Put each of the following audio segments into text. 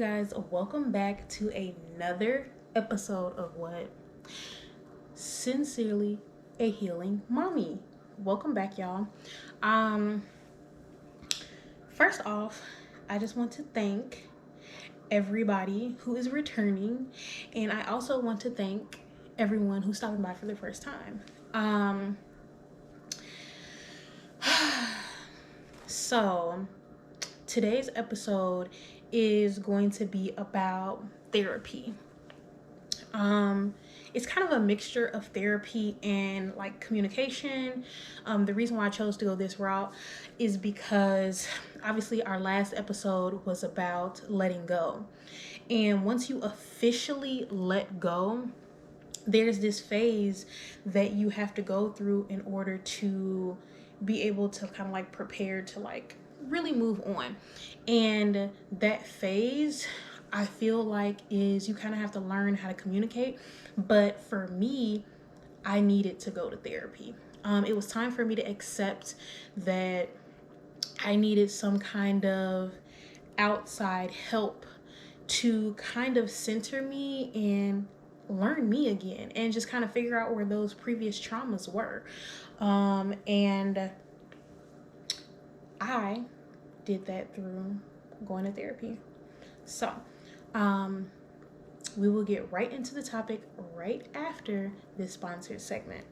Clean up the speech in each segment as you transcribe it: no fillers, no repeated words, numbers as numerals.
guys, welcome back to another episode of what? Sincerely, a Healing Mommy. Welcome back, y'all. Um, First off, I just want to thank everybody who is returning, and I also want to thank everyone who's stopping by for the first time. So today's episode is going to be about therapy. It's kind of a mixture of therapy and like communication. The reason why I chose to go this route is because obviously our last episode was about letting go. And once you officially let go, there's this phase that you have to go through in order to be able to kind of like prepare to like really move on. And that phase, I feel like, is you kind of have to learn how to communicate. But for me, I needed to go to therapy. It was time for me to accept that I needed some kind of outside help to kind of center me and learn me again and just kind of figure out where those previous traumas were. And I did that through going to therapy. So, we will get right into the topic right after this sponsored segment.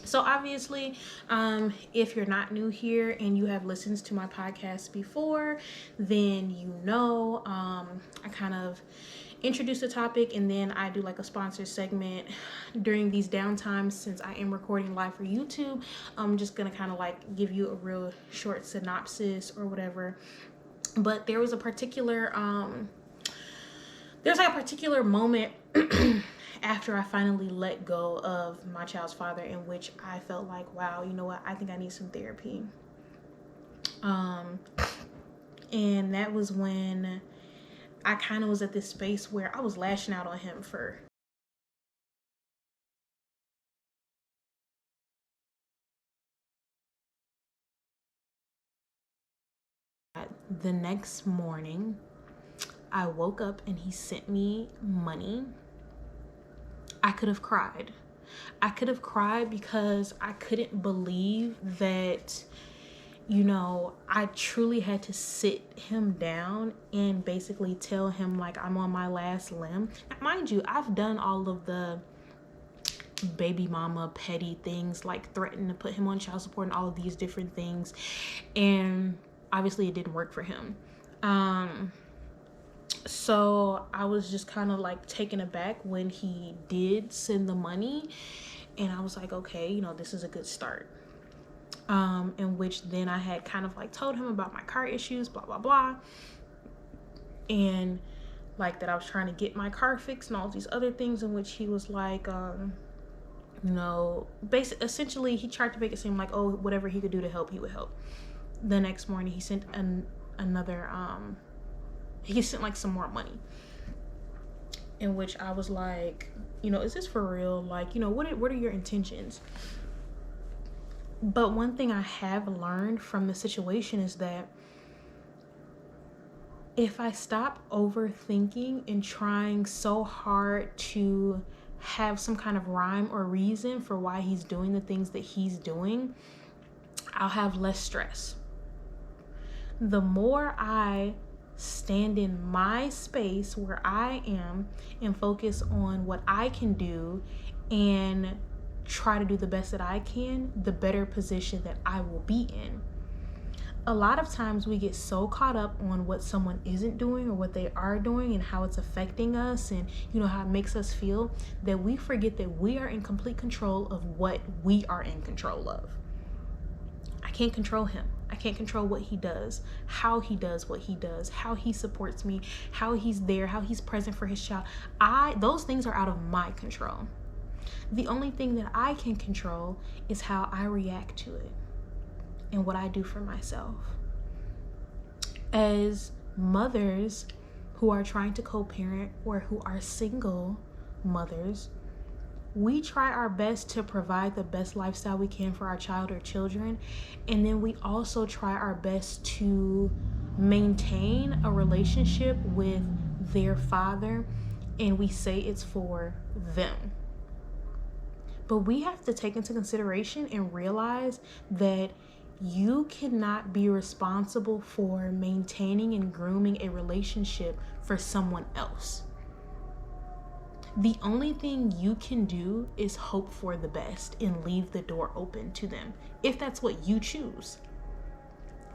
So obviously, if you're not new here and you have listened to my podcast before, then you know I kind of introduce the topic and then I do like a sponsored segment during these downtimes. Since I am recording live for YouTube, I'm just gonna kind of like give you a real short synopsis or whatever. But there was a particular there's like a particular moment after I finally let go of my child's father in which I felt like, wow, you know what, I think I need some therapy. And that was when I kind of was at this space where I was lashing out on him for the next morning. I woke up and he sent me money. I could have cried. I could have cried because I couldn't believe that, you know, I truly had to sit him down and basically tell him like I'm on my last limb. Now, mind you, I've done all of the baby mama petty things, like threaten to put him on child support and all of these different things. And obviously it didn't work for him. So I was just kind of like taken aback when he did send the money. And I was like, okay, you know, this is a good start. In which then I had kind of like told him about my car issues, blah, blah, blah. And like that I was trying to get my car fixed and all these other things, in which he was like, you know, essentially he tried to make it seem like, oh, whatever he could do to help, he would help. The next morning he sent he sent like some more money, in which I was like, you know, is this for real? Like, you know, what are your intentions? But one thing I have learned from the situation is that if I stop overthinking and trying so hard to have some kind of rhyme or reason for why he's doing the things that he's doing, I'll have less stress. The more I stand in my space where I am and focus on what I can do and try to do the best that I can, the better position that I will be in. A lot of times we get so caught up on what someone isn't doing or what they are doing and how it's affecting us and, you know, how it makes us feel, that we forget that we are in complete control of what we are in control of. I can't control him. I can't control what he does, how he does what he does, how he supports me, how he's there, how he's present for his child. Those things are out of my control. The only thing that I can control is how I react to it and what I do for myself. As mothers who are trying to co-parent or who are single mothers, we try our best to provide the best lifestyle we can for our child or children, and then we also try our best to maintain a relationship with their father, and we say it's for them. But we have to take into consideration and realize that you cannot be responsible for maintaining and grooming a relationship for someone else. The only thing you can do is hope for the best and leave the door open to them, if that's what you choose.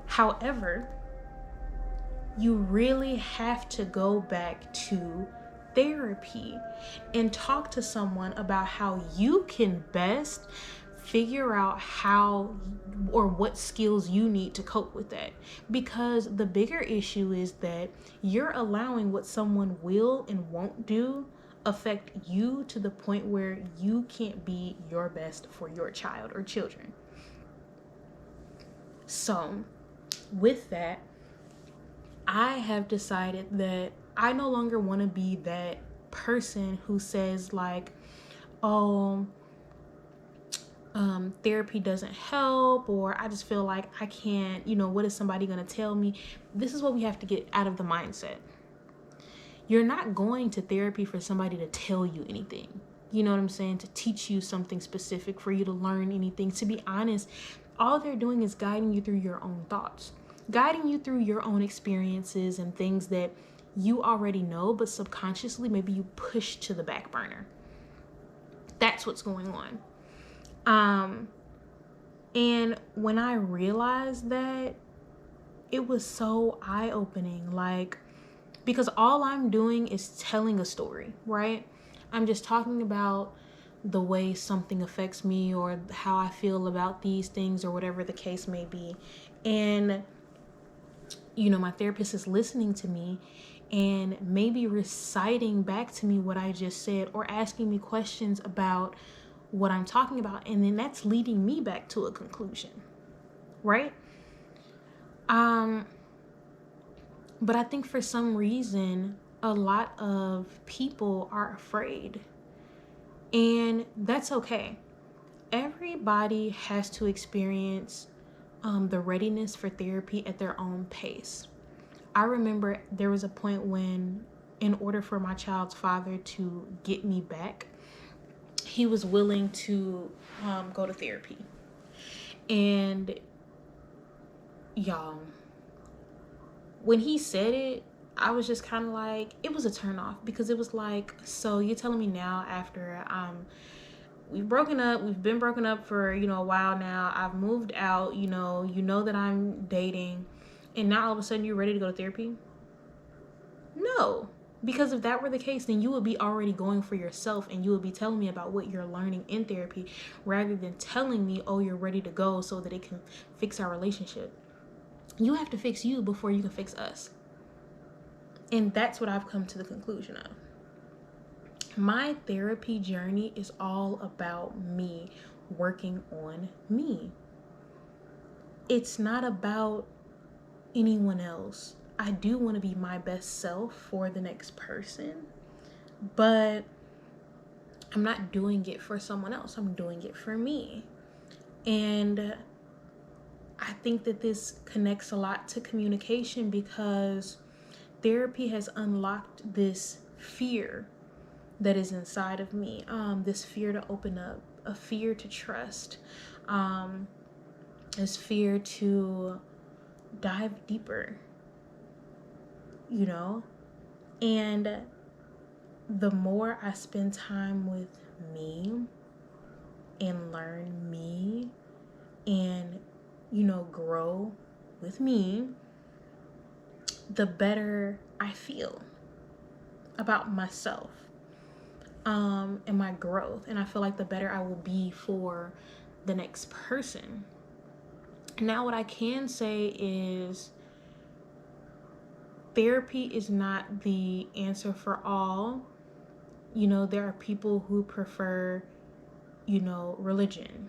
However, you really have to go back to therapy and talk to someone about how you can best figure out how or what skills you need to cope with that. Because the bigger issue is that you're allowing what someone will and won't do affect you to the point where you can't be your best for your child or children. So with that, I have decided that I no longer want to be that person who says like, oh, therapy doesn't help, or I just feel like I can't, what is somebody going to tell me? This is what we have to get out of the mindset. You're not going to therapy for somebody to tell you anything. You know what I'm saying? To teach you something specific, for you to learn anything. To be honest, all they're doing is guiding you through your own thoughts, guiding you through your own experiences and things that you already know, but subconsciously maybe you push to the back burner. That's what's going on. And when I realized that, it was so eye-opening, like, because all I'm doing is telling a story, right? I'm just talking about the way something affects me or how I feel about these things or whatever the case may be. And, my therapist is listening to me and maybe reciting back to me what I just said or asking me questions about what I'm talking about. And then that's leading me back to a conclusion, right? But I think for some reason, a lot of people are afraid. And that's okay. Everybody has to experience the readiness for therapy at their own pace. I remember there was a point when, in order for my child's father to get me back, he was willing to go to therapy. And y'all, when he said it, I was just kind of like, it was a turn off, because it was like, so you're telling me now after we've been broken up for, a while now, I've moved out, you know that I'm dating, and now all of a sudden you're ready to go to therapy? No. Because if that were the case, then you would be already going for yourself, and you would be telling me about what you're learning in therapy rather than telling me, oh, you're ready to go so that it can fix our relationship. You have to fix you before you can fix us. And that's what I've come to the conclusion of. My therapy journey is all about me working on me. It's not about anyone else. I do want to be my best self for the next person, but I'm not doing it for someone else. I'm doing it for me. And I think that this connects a lot to communication, because therapy has unlocked this fear that is inside of me, this fear to open up, a fear to trust, this fear to dive deeper, and the more I spend time with me and learn me and, grow with me, the better I feel about myself, and my growth. And I feel like the better I will be for the next person. Now, what I can say is therapy is not the answer for all. There are people who prefer, religion,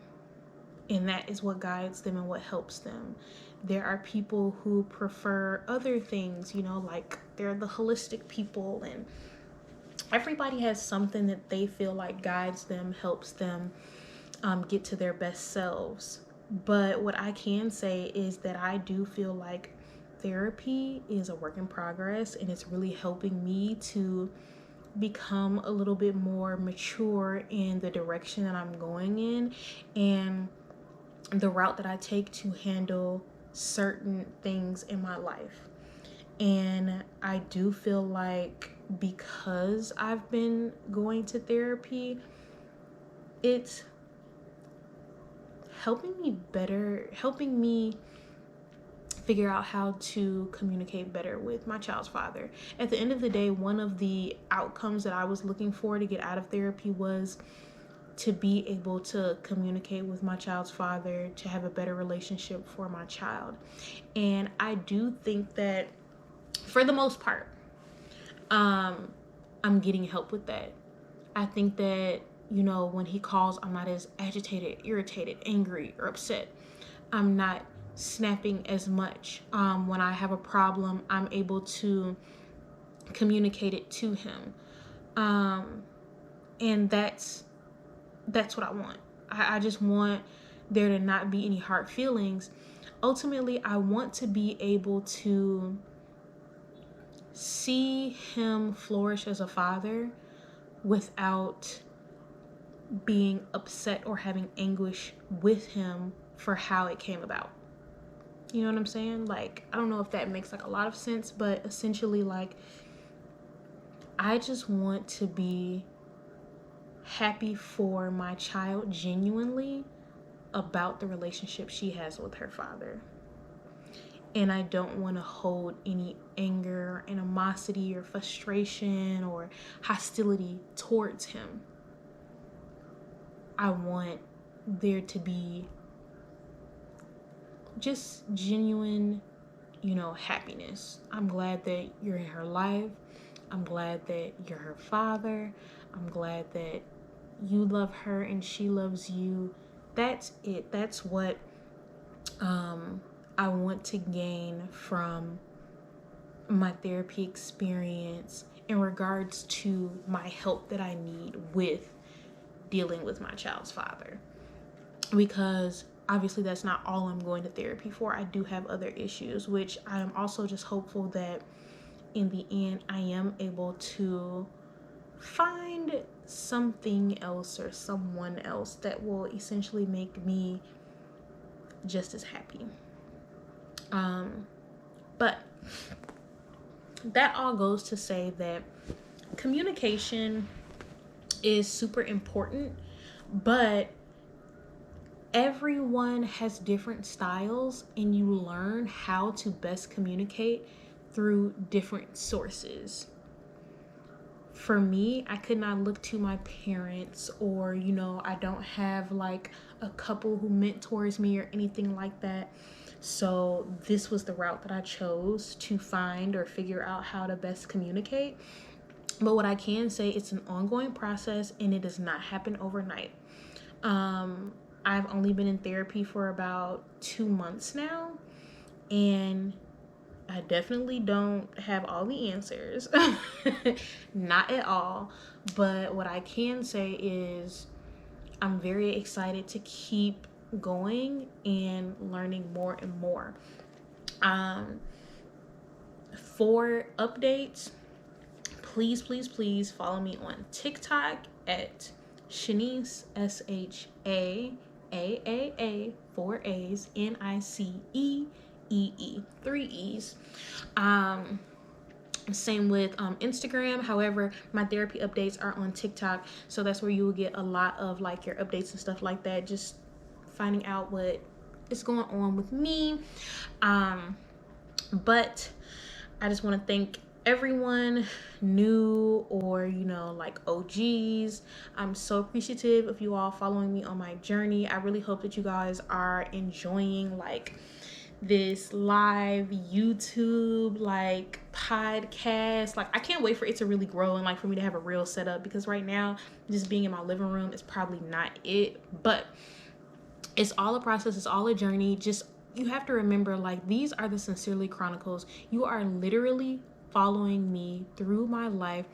and that is what guides them and what helps them. There are people who prefer other things, like they're the holistic people, and everybody has something that they feel like guides them, helps them get to their best selves. But what I can say is that I do feel like therapy is a work in progress, and it's really helping me to become a little bit more mature in the direction that I'm going in and the route that I take to handle certain things in my life. And I do feel like because I've been going to therapy, it's helping me figure out how to communicate better with my child's father. At the end of the day, one of the outcomes that I was looking for to get out of therapy was to be able to communicate with my child's father, to have a better relationship for my child. And I do think that for the most part, I'm getting help with that. I think that, when he calls, I'm not as agitated, irritated, angry, or upset. I'm not snapping as much. When I have a problem, I'm able to communicate it to him. And that's what I want. I just want there to not be any hard feelings. Ultimately, I want to be able to see him flourish as a father without being upset or having anguish with him for how it came about. You know what I'm saying? Like, I don't know if that makes like a lot of sense, but essentially, like, I just want to be happy for my child genuinely about the relationship she has with her father. And I don't want to hold any anger, animosity, or frustration or hostility towards him. I want there to be just genuine, happiness. I'm glad that you're in her life. I'm glad that you're her father. I'm glad that you love her and she loves you. That's it. That's what I want to gain from my therapy experience in regards to my help that I need with dealing with my child's father. Because obviously that's not all I'm going to therapy for. I do have other issues, which I am also just hopeful that in the end I am able to find something else or someone else that will essentially make me just as happy. But that all goes to say that communication is super important, but everyone has different styles, and you learn how to best communicate through different sources. For me, I could not look to my parents, or I don't have like a couple who mentors me or anything like that. So this was the route that I chose to find or figure out how to best communicate. But what I can say, it's an ongoing process and it does not happen overnight. I've only been in therapy for about 2 months now, and I definitely don't have all the answers. Not at all. But what I can say is I'm very excited to keep going and learning more and more. For updates, please follow me on TikTok at Shanice, SHAAAA, 4 A's, NICEEE, 3 E's. Same with Instagram. However, my therapy updates are on TikTok, so that's where you will get a lot of like your updates and stuff like that, just finding out what is going on with me. But I just want to thank everyone new or like OGs. I'm so appreciative of you all following me on my journey. I really hope that you guys are enjoying like this live YouTube like podcast. Like, I can't wait for it to really grow and like for me to have a real setup, because right now just being in my living room is probably not it. But it's all a process, it's all a journey. Just, you have to remember, like, these are the Sincerely Chronicles. You are literally following me through my life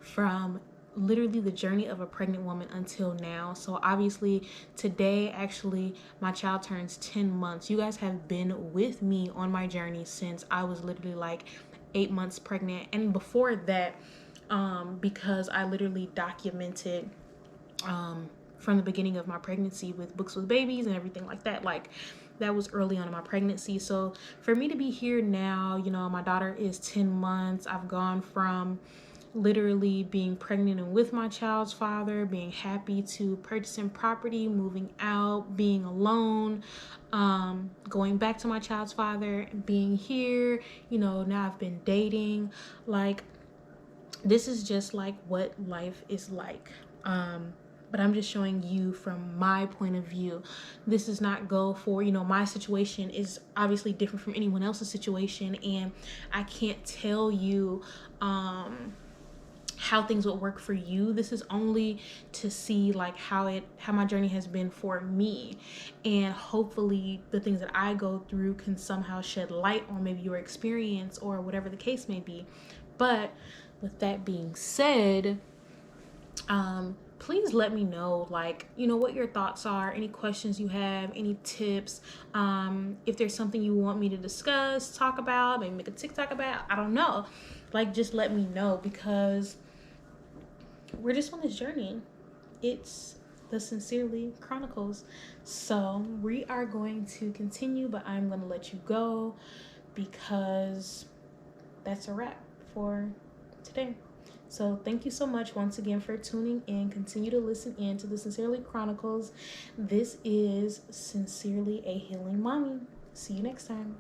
from literally the journey of a pregnant woman until now. So obviously today, actually, my child turns 10 months. You guys have been with me on my journey since I was literally like 8 months pregnant, and before that, because I literally documented from the beginning of my pregnancy with Books with Babies and everything like that. Like, that was early on in my pregnancy. So for me to be here now, you know, my daughter is 10 months. I've gone from literally being pregnant and with my child's father, being happy to purchasing property, moving out, being alone, going back to my child's father, being here, you know, now I've been dating. Like, this is just like what life is like. But I'm just showing you from my point of view. This does not go for, you know, my situation is obviously different from anyone else's situation, and I can't tell you how things would work for you. This is only to see like how my journey has been for me, and hopefully the things that I go through can somehow shed light on maybe your experience or whatever the case may be. But with that being said, please let me know, like, you know, what your thoughts are, any questions you have, any tips, if there's something you want me to discuss, talk about, maybe make a TikTok about, I don't know. Like, just let me know, because we're just on this journey. It's the Sincerely Chronicles. So we are going to continue, but I'm going to let you go because that's a wrap for today. So thank you so much once again for tuning in. Continue to listen in to the Sincerely Chronicles. This is Sincerely a Healing Mommy. See you next time.